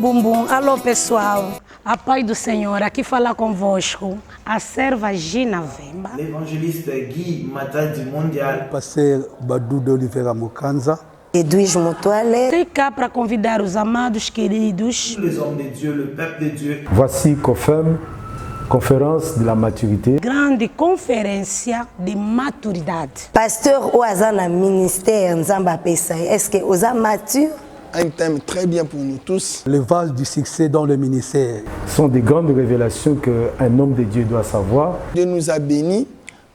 bum bum. Alô pessoal, a paz do Senhor, aqui fala convosco a serva Gina Vemba. L'évangéliste Guy Mata du Mondial. Pasteur Badou d'Oliveira Mokanza. Edwige Motoale. Estou cá para convidar os amados queridos, Tous les hommes de Dieu, le peuple de Dieu. Voici COFEM, conférence de la maturité. grande conferência de maturidade. Pasteur Oazana ministère Nzamba Pesai. Est-ce que Oza mature? Un thème très bien pour nous tous. Les vases du succès dans le ministère. Ce sont des grandes révélations qu'un homme de Dieu doit savoir. Dieu nous a bénis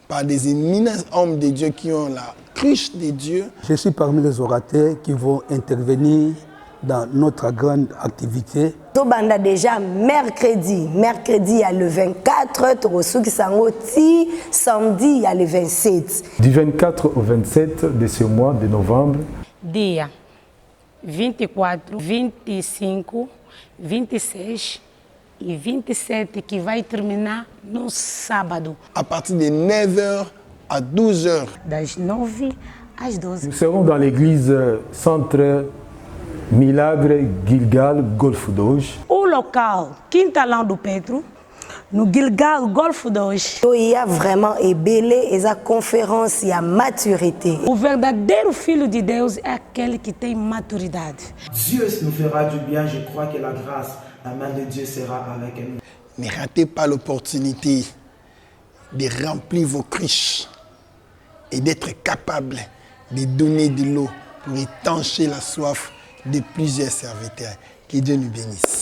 par des éminents hommes de Dieu qui ont la cruche de Dieu. Je suis parmi les orateurs qui vont intervenir dans notre grande activité. Tobanda déjà mercredi. Mercredi, il y a le 24. Torosuki Sangoti. Samedi, il y a le 27. Du 24 au 27 de ce mois de novembre, Dia 24, 25, 26 e 27, que vai terminar no sábado, À partir de 9h à 12h. das 9 às 12. nous serons dans l'église Centre Milagre Gilgal Golfo 2. O local, Quintalão do Pedro, no Gilgal Golfo 2. Il y a vraiment ébélé et sa conférence, il y a maturité. O verdadeiro filho de Deus é aquele que tem maturidade. Dieu nous fera du bien. Je crois que la grâce, la main de Dieu sera avec nous. Ne ratez pas l'opportunité de remplir vos cruches et d'être capable de donner de l'eau pour étancher la soif de plusieurs serviteurs. Que Dieu nous bénisse.